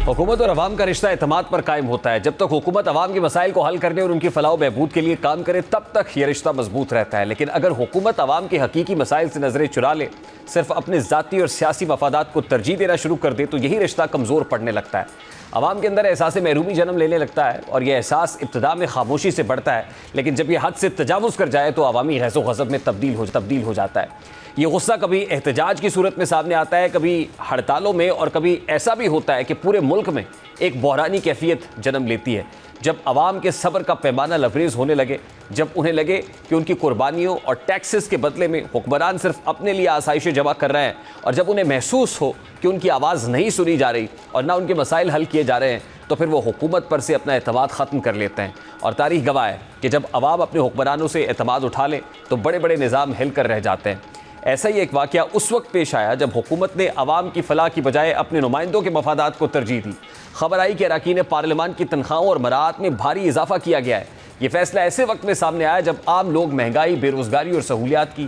حکومت اور عوام کا رشتہ اعتماد پر قائم ہوتا ہے. جب تک حکومت عوام کے مسائل کو حل کرنے اور ان کی فلاح و بہبود کے لیے کام کرے تب تک یہ رشتہ مضبوط رہتا ہے. لیکن اگر حکومت عوام کے حقیقی مسائل سے نظریں چرا لے، صرف اپنے ذاتی اور سیاسی مفادات کو ترجیح دینا شروع کر دے، تو یہی رشتہ کمزور پڑنے لگتا ہے. عوام کے اندر احساس محرومی جنم لینے لگتا ہے اور یہ احساس ابتدا میں خاموشی سے بڑھتا ہے، لیکن جب یہ حد سے تجاوز کر جائے تو عوامی غیظ و غضب میں تبدیل ہو جاتا ہے. یہ غصہ کبھی احتجاج کی صورت میں سامنے آتا ہے، کبھی ہڑتالوں میں، اور کبھی ایسا بھی ہوتا ہے کہ پورے ملک میں ایک بحرانی کیفیت جنم لیتی ہے. جب عوام کے صبر کا پیمانہ لبریز ہونے لگے، جب انہیں لگے کہ ان کی قربانیوں اور ٹیکسز کے بدلے میں حکمران صرف اپنے لیے آسائشیں جمع کر رہے ہیں، اور جب انہیں محسوس ہو کہ ان کی آواز نہیں سنی جا رہی اور نہ ان کے مسائل حل کیے جا رہے ہیں، تو پھر وہ حکومت پر سے اپنا اعتماد ختم کر لیتے ہیں. اور تاریخ گواہ ہے کہ جب عوام اپنے حکمرانوں سے اعتماد اٹھا لے تو بڑے بڑے نظام ہل کر رہ جاتے ہیں. ایسا ہی ایک واقعہ اس وقت پیش آیا جب حکومت نے عوام کی فلاح کی بجائے اپنے نمائندوں کے مفادات کو ترجیح دی. خبر آئی کہ اراکین پارلیمان کی تنخواہوں اور مراعات میں بھاری اضافہ کیا گیا ہے. یہ فیصلہ ایسے وقت میں سامنے آیا جب عام لوگ مہنگائی، بے روزگاری اور سہولیات کی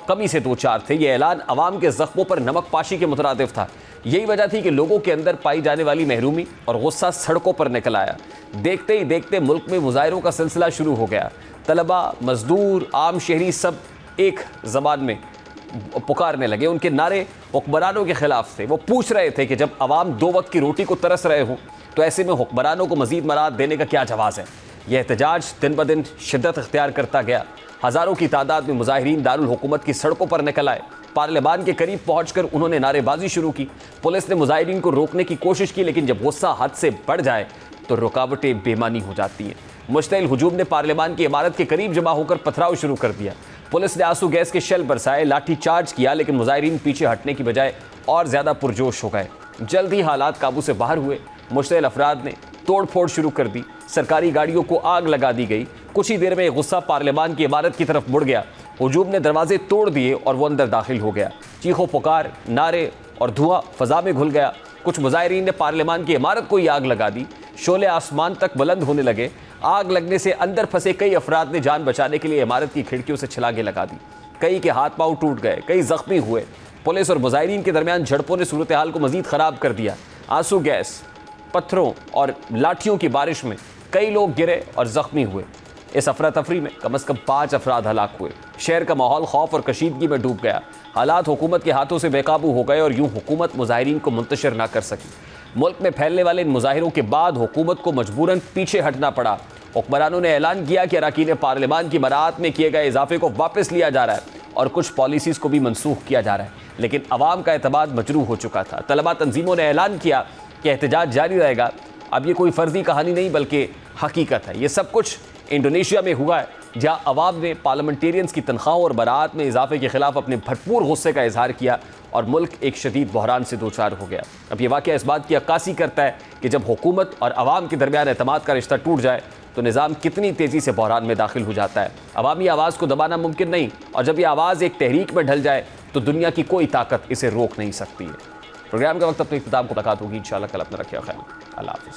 کمی سے دوچار تھے. یہ اعلان عوام کے زخموں پر نمک پاشی کے مترادف تھا. یہی وجہ تھی کہ لوگوں کے اندر پائی جانے والی محرومی اور غصہ سڑکوں پر نکل آیا. دیکھتے ہی دیکھتے ملک میں مظاہروں کا سلسلہ شروع ہو گیا. طلبہ، مزدور، عام شہری سب ایک زبان میں پکارنے لگے. ان کے نعرے حکمرانوں کے خلاف تھے. وہ پوچھ رہے تھے کہ جب عوام 2 وقت کی روٹی کو ترس رہے ہوں تو ایسے میں حکمرانوں کو مزید مراعات دینے کا کیا جواز ہے. یہ احتجاج دن بدن شدت اختیار کرتا گیا. ہزاروں کی تعداد میں مظاہرین دارالحکومت کی سڑکوں پر نکل آئے. پارلیمان کے قریب پہنچ کر انہوں نے نعرے بازی شروع کی. پولیس نے مظاہرین کو روکنے کی کوشش کی، لیکن جب غصہ حد سے بڑھ جائے تو رکاوٹیں بے معنی ہو جاتی ہیں. مشتعل ہجوم نے پارلیمان کی عمارت کے قریب جمع ہو کر پتھراؤ شروع کر دیا. پولیس نے آنسو گیس کے شیل برسائے، لاٹھی چارج کیا، لیکن مظاہرین پیچھے ہٹنے کی بجائے اور زیادہ پرجوش ہو گئے. جلد ہی حالات قابو سے باہر ہوئے. مشتعل افراد نے توڑ پھوڑ شروع کر دی. سرکاری گاڑیوں کو آگ لگا دی گئی. کچھ ہی دیر میں غصہ پارلیمان کی عمارت کی طرف مڑ گیا. ہجوم نے دروازے توڑ دیے اور وہ اندر داخل ہو گیا. چیخو پکار، نعرے اور دھواں فضا میں گھل گیا. کچھ مظاہرین نے پارلیمان کی عمارت کو ہی آگ لگا دی. شعلے آسمان تک بلند ہونے لگے. آگ لگنے سے اندر پھنسے کئی افراد نے جان بچانے کے لیے عمارت کی کھڑکیوں سے چھلانگیں لگا دی. کئی کے ہاتھ پاؤں ٹوٹ گئے، کئی زخمی ہوئے. پولیس اور مظاہرین کے درمیان جھڑپوں نے صورتحال کو مزید خراب کر دیا. آنسو گیس، پتھروں اور لاٹھیوں کی بارش میں کئی لوگ گرے اور زخمی ہوئے. اس افراتفری میں کم از کم 5 افراد ہلاک ہوئے. شہر کا ماحول خوف اور کشیدگی میں ڈوب گیا. حالات حکومت کے ہاتھوں سے بے قابو ہو گئے اور یوں حکومت مظاہرین کو منتشر نہ کر سکی. ملک میں پھیلنے والے ان مظاہروں کے بعد حکومت کو مجبوراً پیچھے ہٹنا پڑا. حکمرانوں نے اعلان کیا کہ اراکین پارلیمان کی مراعات میں کیے گئے اضافے کو واپس لیا جا رہا ہے اور کچھ پالیسیز کو بھی منسوخ کیا جا رہا ہے. لیکن عوام کا اعتماد مجروح ہو چکا تھا. طلبہ تنظیموں نے اعلان کیا کہ احتجاج جاری رہے گا. اب یہ کوئی فرضی کہانی نہیں بلکہ حقیقت ہے. یہ سب کچھ انڈونیشیا میں ہوا ہے، جہاں عوام نے پارلیمنٹیرینز کی تنخواہوں اور براعات میں اضافے کے خلاف اپنے بھرپور غصے کا اظہار کیا اور ملک ایک شدید بحران سے دوچار ہو گیا. اب یہ واقعہ اس بات کی عکاسی کرتا ہے کہ جب حکومت اور عوام کے درمیان اعتماد کا رشتہ ٹوٹ جائے تو نظام کتنی تیزی سے بحران میں داخل ہو جاتا ہے. عوامی آواز کو دبانا ممکن نہیں، اور جب یہ آواز ایک تحریک میں ڈھل جائے تو دنیا کی کوئی طاقت اسے روک نہیں سکتی ہے. پروگرام کا وقت اپنے اختتام کو ملاقات ہوگی انشاءاللہ. کل اپنا رکھیے خیال. اللہ حافظ.